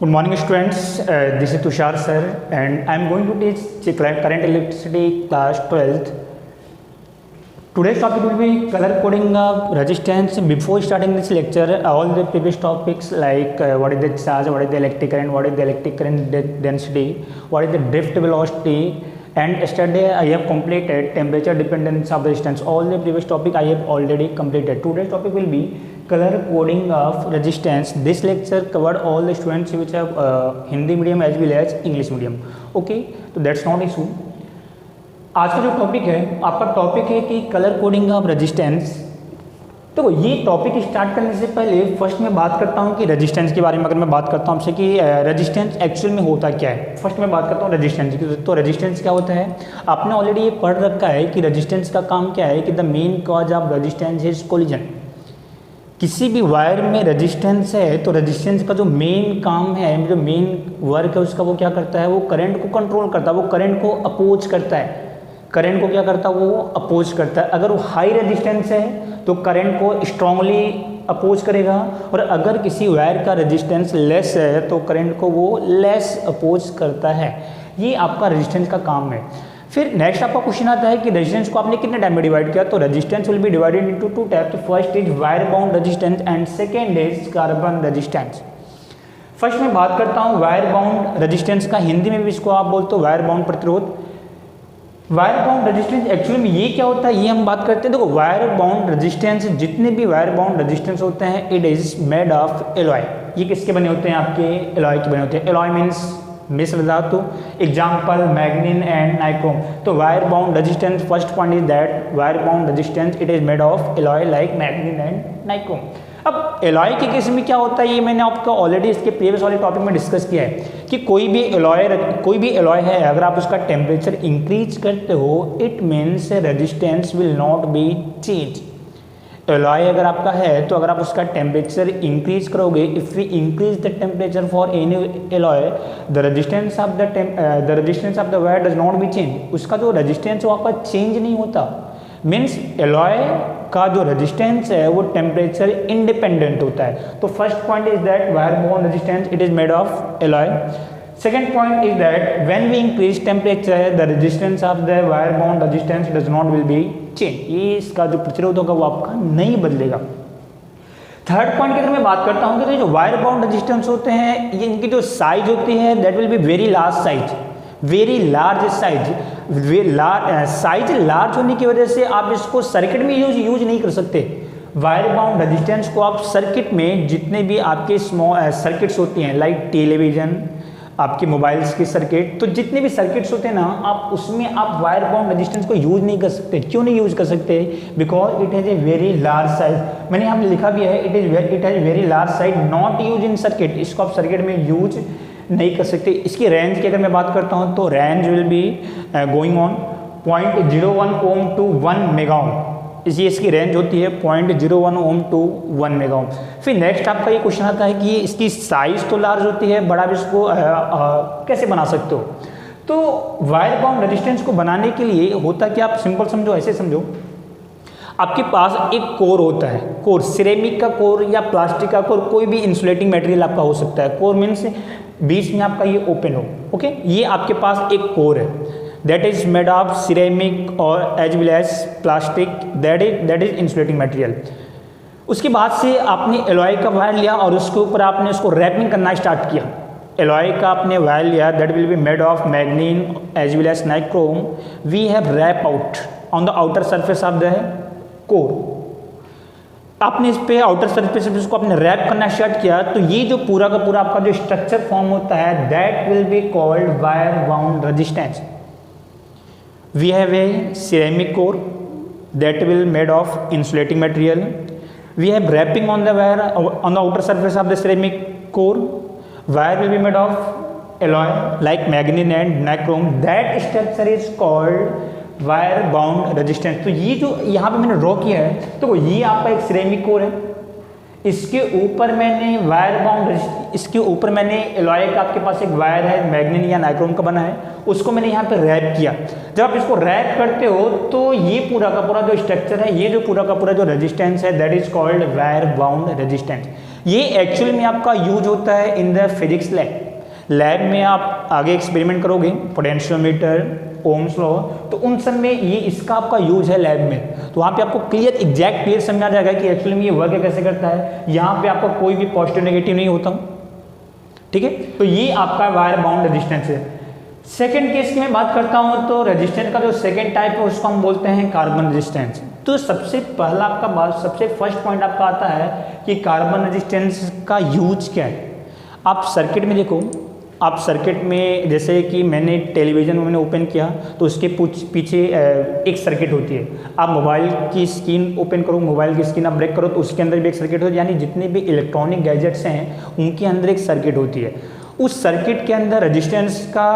Good morning, students. This is Tushar sir, and I am going to teach current electricity class 12th. Today's topic will be color coding of resistance. Before starting this lecture, all the previous topics like what is the charge, what is the electric current, what is the electric current density, what is the drift velocity, and yesterday I have completed temperature dependence of resistance. All the previous topic I have already completed. Today's topic will be color coding of resistance. This lecture covered all the students which have Hindi medium as well as English medium. Okay, so that's not issue. आज का जो topic है आपका topic है कि colour coding of resistance. तो ये topic start करने से पहले फर्स्ट मैं बात करता हूँ कि रेजिस्टेंस के बारे में। अगर मैं बात करता हूँ आपसे कि रेजिस्टेंस एक्चुअल में होता क्या है, फर्स्ट मैं बात करता हूँ रेजिस्टेंस की। तो रेजिस्टेंस क्या होता है, आपने ऑलरेडी ये पढ़ रखा है कि रेजिस्टेंस का काम क्या है कि the main cause of resistance is collision. किसी भी वायर में रेजिस्टेंस है तो रेजिस्टेंस का जो मेन काम है, जो मेन वर्क है उसका, वो क्या करता है, वो करंट को कंट्रोल करता है, वो करंट को अपोज करता है। करंट को क्या करता है, वो अपोज करता है। अगर वो हाई रेजिस्टेंस है तो करंट को स्ट्रांगली अपोज करेगा, और अगर किसी वायर का रेजिस्टेंस लेस है तो करंट को वो लेस अपोज करता है। ये आपका रेजिस्टेंस का काम है। फिर नेक्स्ट आपका क्वेश्चन आता है कि रेजिस्टेंस को आपने कितने टाइम में डिवाइड किया। तो resistance will be divided into two type. तो first is wire bound resistance and second is carbon resistance. First मैं बात करता हूँ वायर बाउंड रेजिस्टेंस का। हिंदी में भी इसको आप बोलते हो वायर बाउंड प्रतिरोध। वायर बाउंड रेजिस्टेंस एक्चुअली में ये क्या होता है, ये हम बात करते हैं। देखो, वायर बाउंड रेजिस्टेंस, जितने भी वायर बाउंड रेजिस्टेंस होते हैं, it is made of alloy. ये किसके बने होते हैं, आपके एलॉय के बने होते हैं। एलॉय मीन्स मिश्र धातु, एग्जाम्पल मैग्नीन एंड नाइक्रोम। तो wire bound resistance, first point is that wire bound resistance it is made of alloy like manganin and nichrome. अब एलॉय के केस में क्या होता है, ये मैंने आपको ऑलरेडी इसके प्रीवियस वाले टॉपिक में डिस्कस किया है कि कोई भी एलॉय है, अगर आप उसका टेम्परेचर इंक्रीज करते हो, it means resistance will not be change. Alloy अगर आपका है तो अगर आप उसका टेम्परेचर इंक्रीज करोगे, if we increase the temperature for any alloy, the resistance of the wire does not be change. उसका जो रेजिस्टेंस वो आपका चेंज नहीं होता। मीन्स एलॉय का जो रेजिस्टेंस है वो टेम्परेचर इंडिपेंडेंट होता है। तो first point is that wire bound resistance it is made of alloy. Second point is that when we increase temperature the resistance of the wire bound resistance does not will be change. ये इसका जो प्रतिरोध होगा वो आपका नहीं बदलेगा। Third point की अगर मैं बात करता हूँ कि जो वायर बाउंड रेजिस्टेंस होते हैं, ये इनकी जो साइज होती है that will be very large size, very large size. Size large होने की वजह से आप इसको सर्किट में यूज नहीं कर सकते। वायर बाउंड रेजिस्टेंस को आप सर्किट में, जितने भी आपके स्मॉल सर्किट्स होती हैं लाइक टेलीविजन, आपके मोबाइल्स के सर्किट, तो जितने भी सर्किट्स होते हैं ना, आप उसमें आप वायर बाउंड रेजिस्टेंस को यूज नहीं कर सकते। क्यों नहीं यूज कर सकते, because it has a very large size. मैंने यहाँ पे लिखा भी है, it has very large size, not use in circuit. इसको आप सर्किट में यूज नहीं कर सकते। इसकी रेंज की अगर मैं बात करता हूँ तो range will be going on 0.01 ohm to 1 mega ohm. इसकी रेंज होती है 0.01 ओम टू 1 मेगा ओम। फिर नेक्स्ट आपका ये क्वेश्चन आता है कि इसकी साइज तो लार्ज होती है, बट आप इसको कैसे बना सकते हो। तो वायर बाउंड रेजिस्टेंस को बनाने के लिए होता क्या, आप सिंपल समझो, ऐसे समझो, आपके पास एक कोर होता है। कोर सिरेमिक का कोर या प्लास्टिक का कोर, कोई भी इंसुलेटिंग मटेरियल आपका हो सकता है। कोर मीन्स बीच में आपका ये ओपन हो, ओके। ये आपके पास एक कोर है that is made of ceramic और as well as plastic, that is insulating material. उसके बाद से आपने एलॉय का वायर लिया और उसके ऊपर आपने उसको रैपिंग करना स्टार्ट किया। एलॉय का आपने वायर लिया that will be made of manganin as well as nichrome. We have wrap out on the outer surface of the core. आपने इस पे आउटर सरफेस को आपने रैप करना स्टार्ट किया, तो ये जो पूरा का पूरा आपका जो स्ट्रक्चर फॉर्म होता है that will be called wire bound resistance. We have a ceramic core that will made of insulating material. We have wrapping on the wire on the outer surface of the ceramic core. Wire will be made of alloy like manganin and nichrome. That structure is called wire bound resistance. तो ये जो यहाँ पे मैंने draw किया है, तो ये आपका एक सिरेमिक कोर है, इसके ऊपर मैंने वायर बाउंड, इसके ऊपर मैंने एलॉय का आपके पास एक वायर है मैग्नीन या नाइक्रोम का बना है, उसको मैंने यहाँ पे रैप किया। जब आप इसको रैप करते हो तो ये पूरा का पूरा जो स्ट्रक्चर है, ये जो पूरा का पूरा जो रेजिस्टेंस है that is called wire bound resistance. ये एक्चुअल में आपका यूज होता है इन द फिजिक्स लैब में आप आगे एक्सपेरिमेंट करोगे, पोटेंशियोमीटर, ओम्स लॉ, तो उन सब में ये इसका आपका यूज है लैब में। तो वहाँ पे आपको क्लियर समझ आ जाएगा कि एक्चुअली में ये वर्क कैसे करता है। यहाँ पे आपका कोई भी पॉजिटिव नेगेटिव नहीं होता, ठीक है। तो ये आपका वायर बाउंड रेजिस्टेंस है। सेकेंड केस की मैं बात करता हूँ तो रेजिस्टेंस का जो सेकेंड टाइप है उसको हम बोलते हैं कार्बन रेजिस्टेंस। तो सबसे पहला आपका बात, सबसे फर्स्ट पॉइंट आपका आता है कि कार्बन रेजिस्टेंस का यूज क्या है। आप सर्किट में देखो, आप सर्किट में जैसे कि मैंने टेलीविज़न में मैंने ओपन किया तो उसके पीछे एक सर्किट होती है। आप मोबाइल की स्क्रीन ओपन करो, मोबाइल की स्क्रीन आप ब्रेक करो तो उसके अंदर भी एक सर्किट होती है, यानी जितने भी इलेक्ट्रॉनिक गैजेट्स हैं उनके अंदर एक सर्किट होती है। उस सर्किट के अंदर रेजिस्टेंस का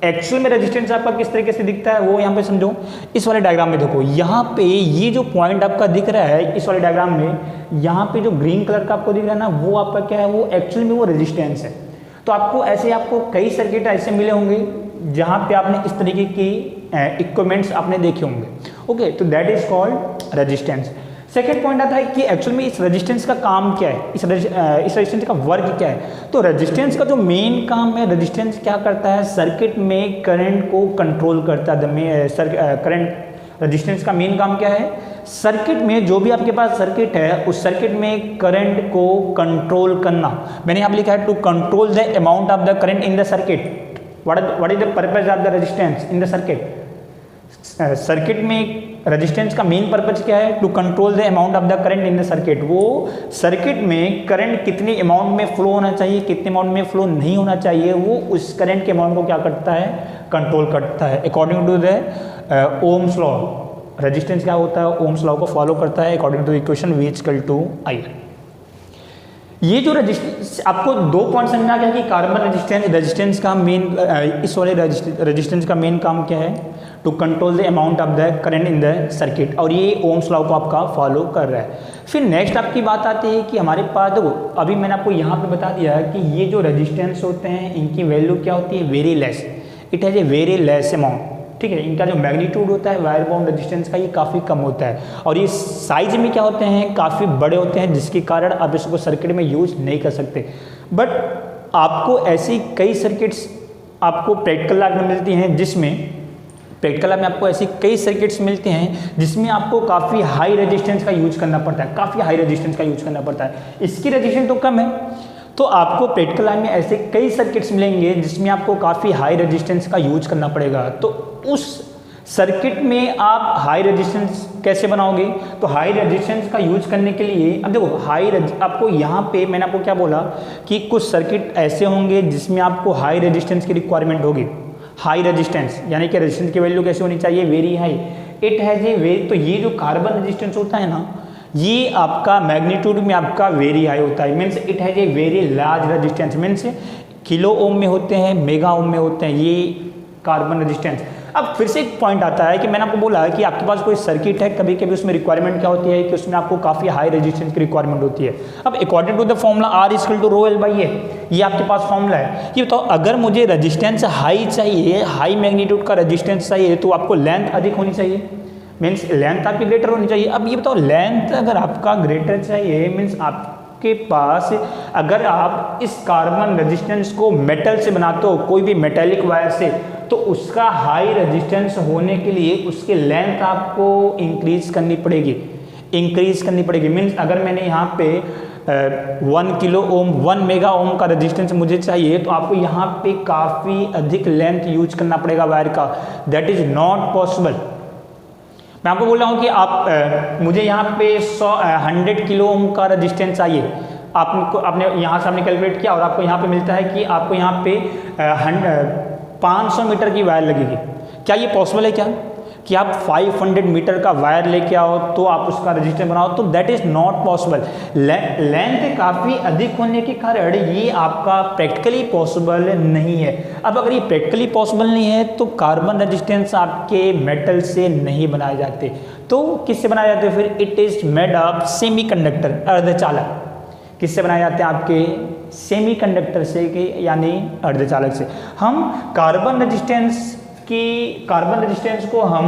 एक्चुअल में रेजिस्टेंस आपका किस तरीके से दिखता है वो यहाँ पे समझो। इस वाले डायग्राम में देखो, यहाँ पे ये जो पॉइंट आपका दिख रहा है इस वाले डायग्राम में, यहाँ पे जो ग्रीन कलर का आपको दिख रहा है ना, वो आपका क्या है, वो एक्चुअल में वो रेजिस्टेंस है। तो आपको कई सर्किट ऐसे मिले होंगे जहाँ पे आपने इस तरीके की इक्विपमेंट्स आपने देखे होंगे। ओके, तो that is called resistance. Second point आता है कि एक्चुअल में इस रेजिस्टेंस का काम क्या है, इस रेजिस्टेंस का वर्क क्या है। तो रेजिस्टेंस का जो मेन काम है, रेजिस्टेंस क्या करता है, सर्किट में करंट को कंट्रोल करता है। करंट रेजिस्टेंस का मेन काम क्या है, सर्किट में जो भी आपके पास सर्किट है उस सर्किट में करंट को कंट्रोल करना। मैंने यहाँ लिखा है to control the amount of the current in the circuit. What is the purpose of the resistance in the circuit. Circuit में रेजिस्टेंस का मेन पर्पज क्या है, to control the amount of the current in the circuit. वो circuit में current कितने amount में flow होना चाहिए, कितने अमाउंट में फ्लो नहीं होना चाहिए, वो उस करंट के अमाउंट को क्या करता है, कंट्रोल करता है। According to the Ohm's law, resistance क्या होता है, ओम्स लॉ को फॉलो करता है according to equation V equal to I। ये जो रेजिस्टेंस, आपको दो पॉइंट समझ में आ गया कि कार्बन रेजिस्टेंस का मेन, इस वाले रेजिस्टेंस का मेन काम क्या है, to control the amount of the current in the circuit, और ये ओम्स लॉ को आपका फॉलो कर रहा है। फिर नेक्स्ट आपकी बात आती है कि हमारे पास देखो, अभी मैंने आपको यहाँ पे बता दिया कि ये जो रेजिस्टेंस होते हैं इनकी वैल्यू क्या होती है, very less, it has a very less amount, ठीक है। इनका जो मैग्नीट्यूड होता है वायर बाउंड रेजिस्टेंस का, ये काफ़ी कम होता है, और ये साइज में क्या होते हैं, काफ़ी बड़े होते हैं, जिसके कारण आप इसको सर्किट में यूज नहीं कर सकते। बट आपको ऐसी कई सर्किट्स आपको प्रैक्टिकल लैब में मिलती हैं, आपको ऐसी कई सर्किट्स मिलते हैं जिसमें आपको काफ़ी हाई रेजिस्टेंस का यूज करना पड़ता है, काफ़ी हाई रेजिस्टेंस का यूज करना पड़ता है। इसकी रेजिस्टेंस तो कम है, तो आपको प्रैक्टिकल लाइन में ऐसे कई सर्किट्स मिलेंगे जिसमें आपको काफ़ी हाई रेजिस्टेंस का यूज करना पड़ेगा। तो उस सर्किट में आप हाई रेजिस्टेंस कैसे बनाओगे, तो हाई रेजिस्टेंस का यूज करने के लिए, अब देखो आपको यहाँ पे मैंने आपको क्या बोला कि कुछ सर्किट ऐसे होंगे जिसमें आपको हाई रेजिस्टेंस की रिक्वायरमेंट होगी। हाई रेजिस्टेंस यानी कि रेजिस्टेंस की वैल्यू कैसे होनी चाहिए, very high, it has a very. तो ये जो कार्बन रेजिस्टेंस होता है ना, ये आपका मैग्नीट्यूड में आपका वेरी हाई होता है, means it has a very large resistance, means kilo ohm में होते हैं, मेगा ओम में होते हैं ये कार्बन रेजिस्टेंस। अब फिर से एक पॉइंट आता है कि मैंने आपको बोला है कि आपके पास कोई सर्किट है, कभी कभी उसमें रिक्वायरमेंट क्या होती है कि उसमें आपको काफ़ी हाई रेजिस्टेंस की रिक्वायरमेंट होती है। अब according to the formula R equal to rho L by A, ये आपके पास फॉर्मूला है। ये बताओ, अगर मुझे रेजिस्टेंस हाई चाहिए, हाई मैग्नीट्यूड का रेजिस्टेंस चाहिए, तो आपको लेंथ अधिक होनी चाहिए, मीन्स लेंथ आपकी ग्रेटर होनी चाहिए। अब ये बताओ, लेंथ अगर आपका ग्रेटर चाहिए, मीन्स आपके पास अगर आप इस कार्बन रेजिस्टेंस को मेटल से बनाते हो, कोई भी मेटेलिक वायर से, तो उसका हाई रेजिस्टेंस होने के लिए उसकी लेंथ आपको इंक्रीज करनी पड़ेगी। मीन्स अगर मैंने यहाँ पे 1 किलो ओम 1 मेगा ओम का रेजिस्टेंस मुझे चाहिए, तो आपको यहाँ पे काफ़ी अधिक लेंथ यूज करना पड़ेगा वायर का। That is not possible. मैं आपको बोल रहा हूँ कि आप मुझे यहाँ पे 100 किलो ओम का रेजिस्टेंस चाहिए, आपने यहाँ से आपने कैलकुलेट किया और आपको यहाँ पे मिलता है कि आपको यहाँ पे 500 मीटर की वायर लगेगी। क्या ये पॉसिबल है क्या कि आप 500 मीटर का वायर लेके आओ तो आप उसका रेजिस्टेंस बनाओ? तो that is not possible. Length काफ़ी अधिक होने के कारण ये आपका प्रैक्टिकली पॉसिबल नहीं है। अब अगर ये प्रैक्टिकली पॉसिबल नहीं है तो कार्बन रेजिस्टेंस आपके मेटल से नहीं बनाए जाते, तो किससे बनाए जाते हैं फिर? It is made of semiconductor, अर्धचालक। किससे बनाए जाते हैं? आपके सेमीकंडक्टर से, यानी अर्धचालक से। हम कार्बन रेजिस्टेंस को हम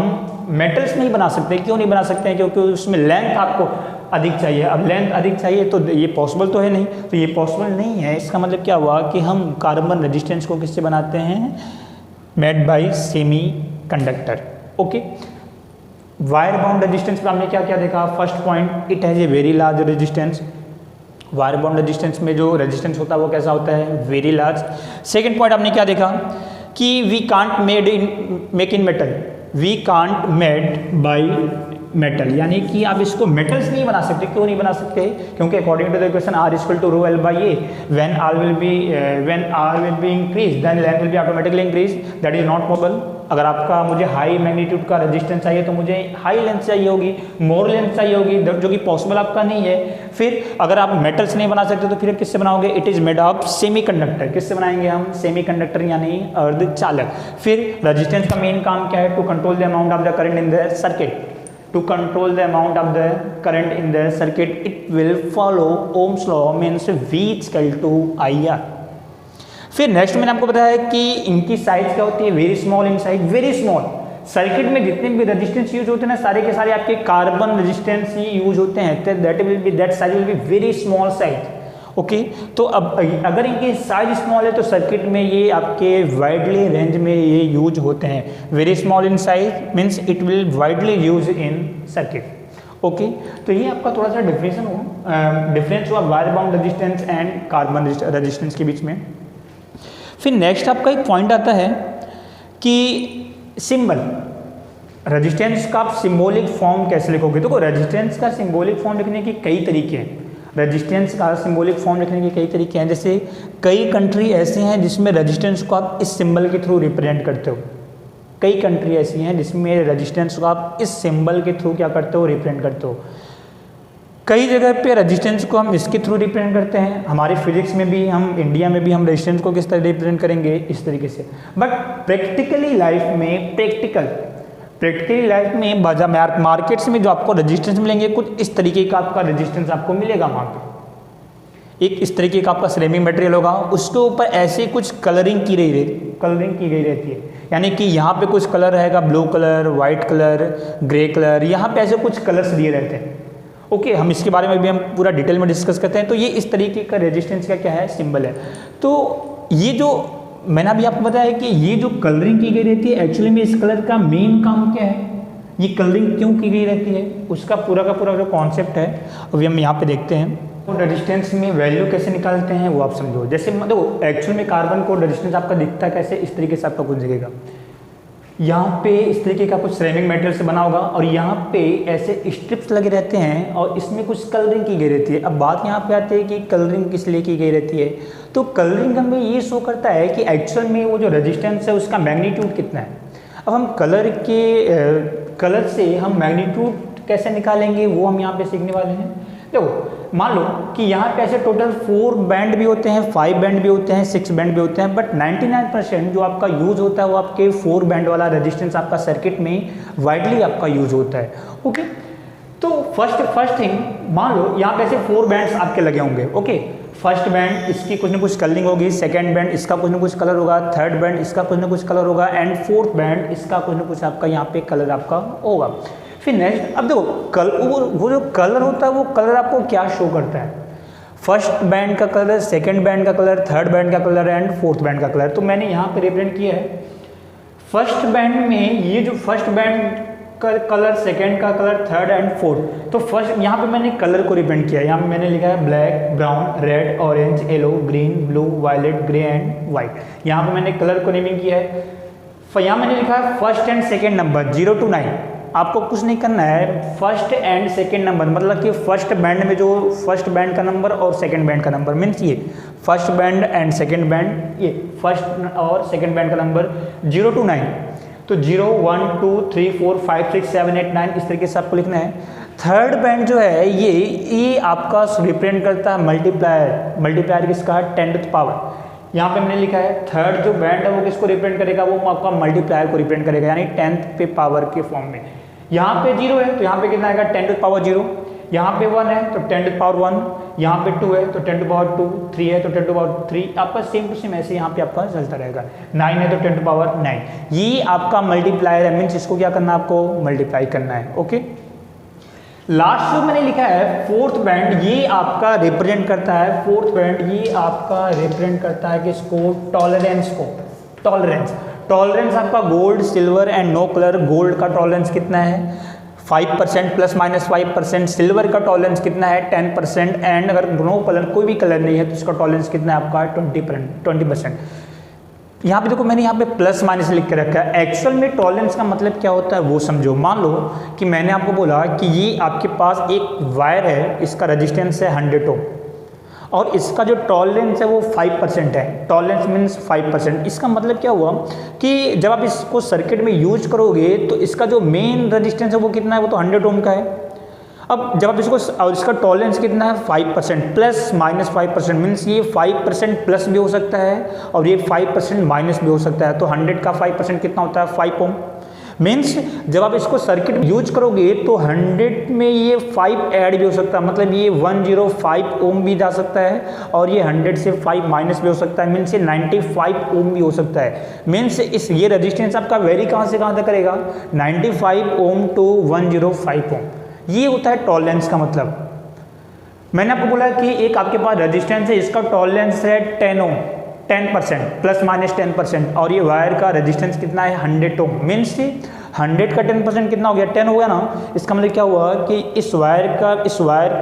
मेटल्स नहीं बना सकते। क्यों नहीं बना सकते हैं? क्योंकि उसमें लेंथ आपको अधिक चाहिए। अब लेंथ अधिक चाहिए तो ये पॉसिबल तो है नहीं, तो ये पॉसिबल नहीं है। इसका मतलब क्या हुआ कि हम कार्बन रेजिस्टेंस को किससे बनाते हैं, made by semi conductor. Okay, wire bound resistance में हमने क्या क्या देखा, first point it has a very large resistance. Wire bound resistance में जो रेजिस्टेंस होता है वो कैसा होता है, वेरी लार्ज। सेकेंड पॉइंट हमने क्या देखा कि we can't make in metal, we can't made by metal, यानी कि आप इसको मेटल्स नहीं बना सकते। क्यों नहीं बना सकते, क्योंकि according to the equation R equal to rho L by A, when R will be increase then length will be automatically increase, that is not possible. अगर आपका मुझे हाई मैग्नीट्यूड का रेजिस्टेंस चाहिए तो मुझे हाई लेंथ चाहिए होगी, मोर length चाहिए होगी, जो कि पॉसिबल आपका नहीं है। फिर अगर आप मेटल्स नहीं बना सकते तो फिर आप किससे बनाओगे, it is made of semi conductor. किससे बनाएंगे हम, सेमी कंडक्टर यानी अर्धचालक। फिर रेजिस्टेंस का मेन काम क्या है, to control the amount of the current in the circuit. To control the amount of the current in the circuit, it will follow Ohm's law, means V equal to IR। फिर next मैंने आपको बताया कि इनकी size क्या होती है, very small in size, very small. Circuit में जितने भी रेजिस्टेंस यूज होते हैं ना, सारे के सारे आपके कार्बन रेजिस्टेंस ही यूज होते हैं, that size will be very small size. Okay, तो अब अगर इनकी साइज स्मॉल है तो सर्किट में ये आपके वाइडली रेंज में ये यूज होते हैं। Very small in size means it will widely use in circuit. Okay, तो ये आपका थोड़ा सा डिफरेंस हुआ wire bound resistance and carbon resistance के बीच में। फिर नेक्स्ट आपका एक पॉइंट आता है कि सिंबल, रेजिस्टेंस का आप सिंबॉलिक फॉर्म कैसे लिखोगे। देखो रेजिस्टेंस का सिंबॉलिक फॉर्म लिखने के कई तरीके हैं, रेजिस्टेंस का सिंबॉलिक फॉर्म लिखने के कई तरीके हैं। जैसे कई कंट्री ऐसे हैं जिसमें रेजिस्टेंस को आप इस सिंबल के थ्रू रिप्रेजेंट करते हो, कई कंट्री ऐसी हैं जिसमें रेजिस्टेंस को आप इस सिंबल के थ्रू क्या करते हो, रिप्रेजेंट करते हो। कई जगह पे रेजिस्टेंस को हम इसके थ्रू रिप्रेजेंट करते हैं। हमारे फिजिक्स में भी, हम इंडिया में भी हम रेजिस्टेंस को किस तरह रिप्रेजेंट करेंगे, इस तरीके से। बट प्रैक्टिकली लाइफ में मार्केट्स में जो आपको रेजिस्टेंस मिलेंगे कुछ इस तरीके का आपका रेजिस्टेंस आपको मिलेगा। वहाँ पे एक इस तरीके का आपका सिरेमिक मटेरियल होगा, उसके ऊपर ऐसे कुछ कलरिंग की गई रहती है। यानी कि यहाँ पे कुछ कलर रहेगा, blue colour, white colour, grey colour, यहाँ पे ऐसे कुछ कलर्स दिए रहते हैं। ओके, हम इसके बारे में भी हम पूरा डिटेल में डिस्कस करते हैं। तो ये इस तरीके का रेजिस्टेंस का क्या है, सिंबल है। तो ये जो मैंने अभी आपको बताया कि ये जो कलरिंग की गई रहती है, एक्चुअली में इस कलर का मेन काम क्या है, ये कलरिंग क्यों की गई रहती है, उसका पूरा का पूरा जो कॉन्सेप्ट है अभी हम यहाँ पे देखते हैं। तो रेजिस्टेंस में वैल्यू कैसे निकालते हैं वो आप समझो। जैसे मतलब एक्चुअल में कार्बन को रेजिस्टेंस आपका दिखता कैसे, इस तरीके से आपका कुछ दिखेगा। यहाँ पे इस तरीके का कुछ सिरेमिक मटेरियल से बना होगा और यहाँ पे ऐसे स्ट्रिप्स लगे रहते हैं और इसमें कुछ कलरिंग की गई रहती है। अब बात यहाँ पे आती है कि कलरिंग किस लिए की गई रहती है। तो कलरिंग हमें ये शो करता है कि एक्चुअल में वो जो रेजिस्टेंस है उसका मैग्नीट्यूड कितना है। अब हम कलर से हम मैग्नीट्यूड कैसे निकालेंगे वो हम यहाँ पे सीखने वाले हैं। देखो मान लो कि यहाँ पे ऐसे टोटल 4 बैंड भी होते हैं, 5 बैंड भी होते हैं, 6 बैंड भी होते हैं, बट 99% जो आपका यूज होता है वो आपके 4 बैंड वाला रेजिस्टेंस आपका सर्किट में वाइडली आपका यूज होता है। ओके, तो फर्स्ट थिंग मान लो यहाँ पे ऐसे 4 बैंड्स आपके लगे होंगे। ओके, फर्स्ट बैंड इसकी कुछ ना कुछ कलरिंग होगी, सेकंड बैंड इसका कुछ ना कुछ कलर होगा, थर्ड बैंड इसका कुछ ना कुछ कलर होगा एंड फोर्थ बैंड इसका कुछ ना कुछ आपका यहाँ पे कलर आपका होगा। फिर नेक्स्ट, अब देखो वो जो कलर होता है वो कलर आपको क्या शो करता है, फर्स्ट बैंड का कलर, सेकंड बैंड का कलर, थर्ड बैंड का कलर एंड फोर्थ बैंड का कलर। तो मैंने यहाँ पे रिप्रेजेंट किया है फर्स्ट बैंड में ये जो फर्स्ट बैंड का कलर, सेकंड का कलर, थर्ड एंड फोर्थ। तो फर्स्ट यहाँ पे मैंने कलर को रिप्रेजेंट किया है। यहाँ पे मैंने लिखा है black, brown, red, orange, yellow, green, blue, violet, grey and white. यहाँ पे मैंने कलर को नेमिंग किया है। यहाँ मैंने लिखा है first and second number 0 to 9। आपको कुछ नहीं करना है, फर्स्ट एंड सेकेंड नंबर मतलब कि फर्स्ट बैंड में जो फर्स्ट बैंड का नंबर और सेकेंड बैंड का नंबर मीन्स ये first band and second band, ये फर्स्ट और सेकेंड बैंड का नंबर 0 to 9। तो 0, 1, 2, 3, 4, 5, 6, 7, 8, 9 इस तरीके से आपको लिखना है। थर्ड बैंड जो है ये आपका रिप्रेजेंट करता है मल्टीप्लायर किसका, 10th पावर। यहाँ पे मैंने लिखा है थर्ड जो बैंड है वो किसको रिप्रेजेंट करेगा, वो आपका मल्टीप्लायर को रिप्रेजेंट करेगा यानी 10th पे पावर के फॉर्म में। यहाँ पे 0 है तो यहाँ पे कितना आएगा 10th पावर 0, यहाँ पे 1 है तो 10th पावर 1, यहाँ पे 2 है तो 10th पावर 2, 3 है तो 10th पावर 3, आपका सेम टू सेम ऐसे यहाँ पे आपका चलता रहेगा। 9 है तो 10th पावर 9। ये आपका मल्टीप्लायर है, मीन्स इसको क्या करना है, आपको मल्टीप्लाई करना है। ओके, लास्ट जो मैंने लिखा है फोर्थ बैंड, ये आपका रिप्रेजेंट करता है, फोर्थ बैंड ये आपका रिप्रेजेंट करता है किसको, टॉलरेंस को। टॉलरेंस आपका gold, silver and no colour. Gold का टॉलरेंस कितना है 5% ±5%। सिल्वर का टॉलरेंस कितना है 10%। एंड अगर नो कलर, कोई भी कलर नहीं है, तो उसका टॉलरेंस कितना है आपका 20%। यहाँ पे देखो मैंने यहाँ पे प्लस माइनस लिख के रखा है। एक्चुअल में टॉलरेंस का मतलब क्या होता है वो समझो। मान लो कि मैंने आपको बोला कि ये आपके पास एक वायर है, इसका रेजिस्टेंस है 100 ओम और इसका जो टॉलरेंस है वो 5% है। Tolerance means 5%। इसका मतलब क्या हुआ कि जब आप इसको सर्किट में यूज करोगे तो इसका जो मेन रेजिस्टेंस है वो कितना है, वो तो 100 ओम का है। अब जब आप इसको, और इसका टॉलरेंस कितना है 5%, प्लस माइनस 5%, मीन्स ये 5% प्लस भी हो सकता है और ये 5% माइनस भी हो सकता है। तो 100 का 5% कितना होता है 5 ओम। मीन्स जब आप इसको सर्किट यूज करोगे तो 100 में ये 5 ऐड भी हो सकता है, मतलब ये 105 ओम भी जा सकता है और ये 100 से 5 माइनस भी हो सकता है, मीन्स ये 95 ओम भी हो सकता है। मीन्स इस ये रेजिस्टेंस आपका वेरी कहाँ से कहाँ तक करेगा, 95 ओम टू 105 ओम। ये होता है टॉलरेंस का मतलब। मैंने आपको बोला कि एक आपके पास रेजिस्टेंस है, इसका टॉलरेंस है 10 ओम, 10% +- 10%, और ये वायर का रेजिस्टेंस कितना है 100 ओम। मीन्स 100 का 10% कितना हो गया, 10 हो गया ना। इसका मतलब क्या हुआ कि इस वायर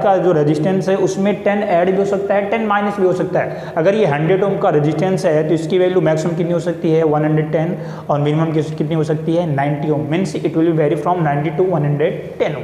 का जो रेजिस्टेंस है उसमें 10 ऐड भी हो सकता है, 10 माइनस भी हो सकता है। अगर ये 100 ओम का रेजिस्टेंस है तो इसकी वैल्यू मैक्सिमम कितनी हो सकती है 110 और मिनिमम कितनी हो सकती है 90 ohm. Means it will vary from 90 to 110 ohm.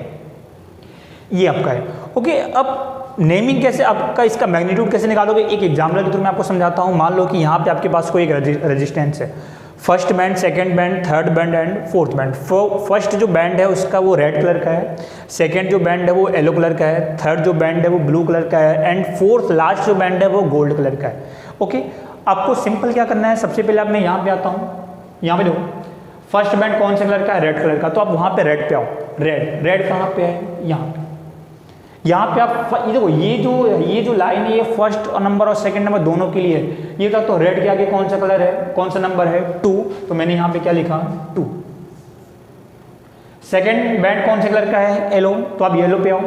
ये आपका है। ओके, अब नेमिंग कैसे, आपका इसका मैग्नीट्यूड कैसे निकालोगे, एक एग्जाम्पल के थ्रू मैं आपको समझाता हूँ। मान लो कि यहाँ पे आपके पास कोई एक रेजिस्टेंस है, first band, second band, third band and fourth band. First जो बैंड है उसका वो रेड कलर का है, सेकंड जो बैंड है वो येलो कलर का है, थर्ड जो बैंड है वो ब्लू कलर का है एंड फोर्थ लास्ट जो बैंड है वो गोल्ड कलर का है। ओके, आपको सिंपल क्या करना है, सबसे पहले आप मैं यहाँ पे आता हूँ, यहाँ पे देखो फर्स्ट बैंड कौन से कलर का है, रेड कलर का, तो आप वहाँ पे रेड पे आओ। रेड कहाँ पे है, यहाँ पे आप ये देखो, ये जो लाइन है ये फर्स्ट नंबर और सेकंड नंबर दोनों के लिए है। ये तो रेड के आगे कौन सा कलर है, कौन सा नंबर है 2, तो मैंने यहाँ पे क्या लिखा 2। सेकंड बैंड कौन से कलर का है, येलो, तो आप येलो पे आओ।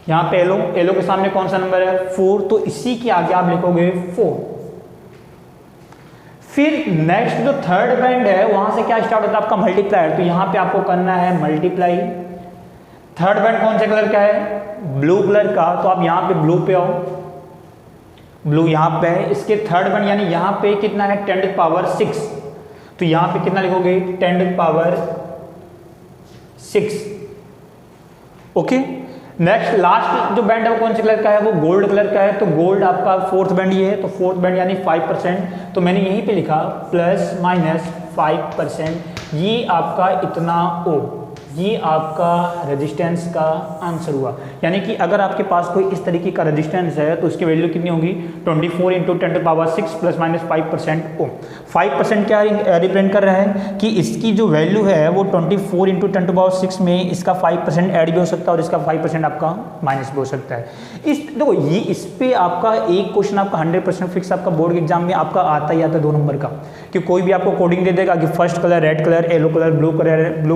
यहाँ पे येलो के सामने कौन सा नंबर है 4, तो इसी के आगे आप लिखोगे 4। फिर नेक्स्ट जो थर्ड बैंड है वहां से क्या स्टार्ट होता है आपका मल्टीप्लायर, तो यहाँ पे आपको करना है मल्टीप्लाई। थर्ड बैंड कौन से कलर का है, ब्लू कलर का, तो आप यहाँ पे ब्लू पे आओ, ब्लू यहाँ पे है। इसके थर्ड बैंड यानी यहाँ पे कितना है 10⁶, तो यहाँ पे कितना लिखोगे 10⁶। ओके, नेक्स्ट लास्ट जो बैंड है वो कौन से कलर का है, वो गोल्ड कलर का है, तो गोल्ड आपका फोर्थ बैंड ये है, तो फोर्थ बैंड यानी 5%, तो मैंने यहीं पे लिखा ±5%। ये आपका इतना ओ, ये आपका रेजिस्टेंस का आंसर हुआ। यानी कि अगर आपके पास कोई इस तरीके का रेजिस्टेंस है तो उसकी वैल्यू कितनी होगी 24 × 10⁶ ±5% ओम। 5% क्या रिप्रेजेंट कर रहा है कि इसकी जो वैल्यू है वो 24 × 10⁶ में इसका 5% ऐड भी हो सकता है और इसका 5% आपका माइनस भी हो सकता है। इस देखो ये इस पे आपका एक क्वेश्चन आपका 100% फिक्स आपका बोर्ड के एग्जाम में आपका आता ही आता है 2 नंबर का, कि कोई भी आपको कोडिंग दे देगा कि first colour red colour, yellow colour, blue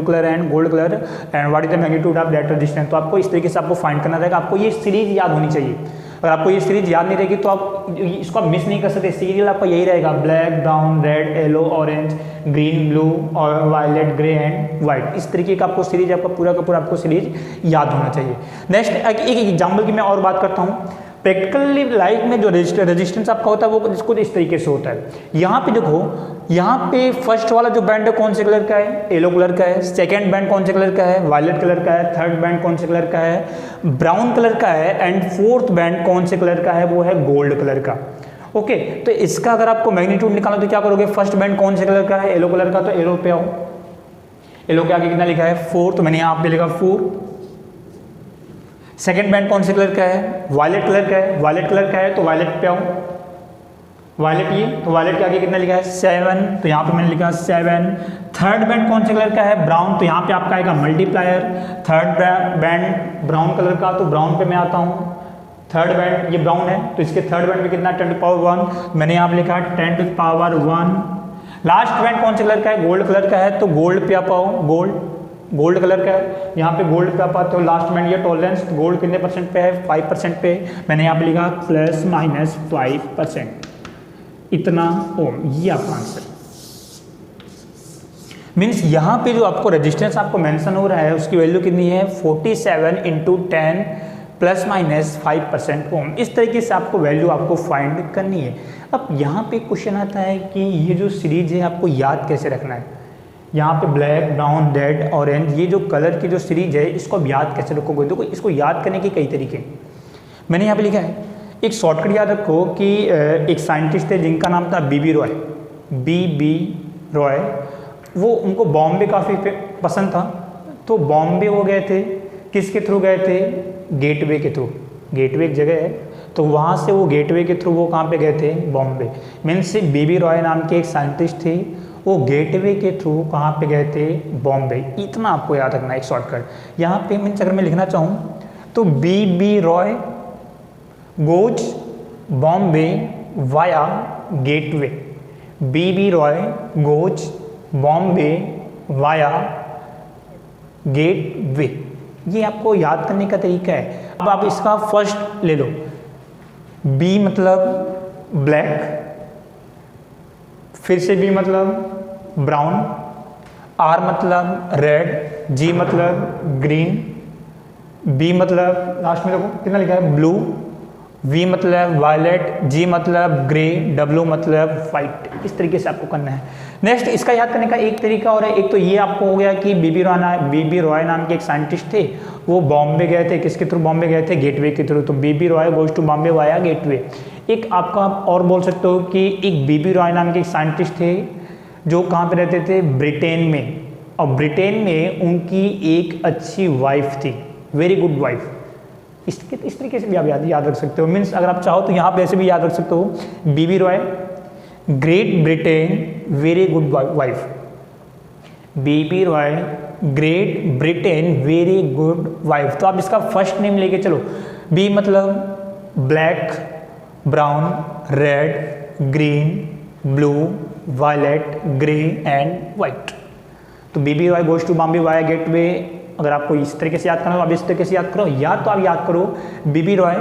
colour and gold colour and what is the magnitude of that resistance. तो आपको इस तरीके से आपको फाइंड करना रहेगा। आपको ये सीरीज याद होनी चाहिए। अगर आपको ये सीरीज याद नहीं रहेगी तो आप इसको आप मिस नहीं कर सकते। सीरियल आपका यही रहेगा, black, brown, red, yellow, orange, green, blue और वायलेट, ग्रे एंड व्हाइट। इस तरीके का आपको सीरीज आपका पूरा का पूरा आपको सीरीज याद होना चाहिए। नेक्स्ट एक एग्जाम्पल की मैं और बात करता हूँ। प्रैक्टिकली लाइफ में जो रेजिस्टेंस आपका होता है वो इसको इस तरीके से होता है। यहाँ पे देखो, यहाँ पे फर्स्ट वाला जो बैंड है कौन से कलर का है, येलो कलर का है। सेकंड बैंड कौन से कलर का है, वायलेट कलर का है। थर्ड बैंड कौन से कलर का है, ब्राउन कलर का है एंड फोर्थ बैंड कौन से कलर का है, वो है गोल्ड कलर का। ओके, तो इसका अगर आपको मैग्नीट्यूड निकालो तो क्या करोगे, फर्स्ट बैंड कौन से कलर का है, येलो कलर का, तो येलो पे आओ। येलो के आगे कितना लिखा है 4, तो मैंने यहाँ पे लिखा 4। सेकेंड बैंड कौन से कलर का है, वायलेट कलर का है। वायलेट कलर का है तो वायलेट पे आओ। वायलेट ये, तो वायलेट के आगे कितना लिखा है 7, तो यहाँ पे मैंने लिखा 7। थर्ड बैंड कौन से कलर का है, ब्राउन, तो यहाँ पे आपका आएगा multiplier. Third band brown colour का, तो ब्राउन पे मैं आता हूँ। थर्ड बैंड ये ब्राउन है तो इसके थर्ड बैंड पे कितना 10⁻1, मैंने यहाँ पे लिखा 10⁻1। लास्ट बैंड कौन से कलर का है, गोल्ड कलर का है, तो गोल्ड पे आप आओ। गोल्ड गोल्ड कलर का है, यहाँ पे गोल्ड पे आप पाते हो लास्ट में ये टॉलरेंस, गोल्ड कितने परसेंट पे है, 5% पे, मैंने यहाँ पे लिखा ±5%, इतना ओम, ये आपका आंसर। मीन्स यहाँ पे जो आपको रेजिस्टेंस आपको मेंशन हो रहा है उसकी वैल्यू कितनी है 47 × 10 ±5% ओम। इस तरीके से आपको वैल्यू आपको फाइंड करनी है। अब यहाँ पे क्वेश्चन आता है कि ये जो सीरीज है आपको याद कैसे रखना है। यहाँ पे ब्लैक, ब्राउन, रेड, ऑरेंज, ये जो कलर की जो सीरीज है इसको आप याद कैसे रखोगे। देखो इसको याद करने के कई तरीके, मैंने यहाँ पे लिखा है एक शॉर्टकट याद रखो कि एक साइंटिस्ट थे जिनका नाम था बीबी रॉय। वो उनको बॉम्बे काफ़ी पसंद था, तो बॉम्बे वो गए थे, किसके थ्रू गए थे, गेटवे के थ्रू। गेटवे एक जगह है, तो वहाँ से वो गेटवे के थ्रू वो कहाँ पे गए थे, बॉम्बे। मीन्स बीबी रॉय नाम के एक साइंटिस्ट थे, वो गेटवे के थ्रू कहाँ पे गए थे, बॉम्बे। इतना आपको याद रखना है एक शॉर्टकट। यहाँ पे मीन्स अगर मैं लिखना चाहूँ तो B B Roy goes Bombay via gateway. B B Roy goes Bombay via gateway, ये आपको याद करने का तरीका है। अब आप इसका फर्स्ट ले लो, बी मतलब ब्लैक, फिर से बी मतलब ब्राउन, आर मतलब रेड, जी मतलब ग्रीन, बी मतलब लास्ट में देखो कितना लिखा है ब्लू, वी मतलब वायलेट, जी मतलब ग्रे, डब्ल्यू मतलब वाइट। इस तरीके से आपको करना है। नेक्स्ट इसका याद करने का एक तरीका और है, एक तो ये आपको हो गया कि बीबी रॉय नाम के एक साइंटिस्ट थे, वो बॉम्बे गए थे, किसके थ्रू बॉम्बे गए थे, गेटवे के थ्रू। तो B B Roy goes to Bombay via gateway. एक आपका और बोल सकते हो कि एक बीबी रॉय नाम के एक साइंटिस्ट थे जो कहाँ पे रहते थे, ब्रिटेन में, और ब्रिटेन में उनकी एक अच्छी वाइफ थी, वेरी गुड वाइफ। इस तरीके से भी आप याद रख सकते हो। मीन्स अगर आप चाहो तो यहाँ पे ऐसे भी याद रख सकते हो, B B Roy Great Britain very good wife, B B Roy Great Britain very good wife. तो आप इसका फर्स्ट नेम लेके चलो, बी मतलब black, brown, red, green, blue, violet, grey and white. तो B B Roy goes to Bombay via gateway. अगर आपको इस तरीके से याद करना हो आप इस तरीके से याद करो, या तो आप याद करो B B Roy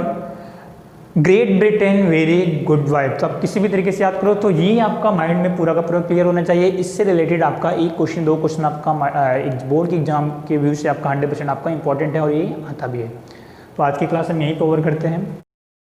Great Britain very good wife. तो आप किसी भी तरीके से याद करो, तो ये आपका माइंड में पूरा का पूरा क्लियर होना चाहिए। इससे रिलेटेड आपका एक क्वेश्चन, दो क्वेश्चन आपका बोर्ड के एग्जाम के व्यू से आपका 100% आपका इंपॉर्टेंट है और ये आता भी है। तो आज की क्लास हम यहीं पे ओवर करते हैं।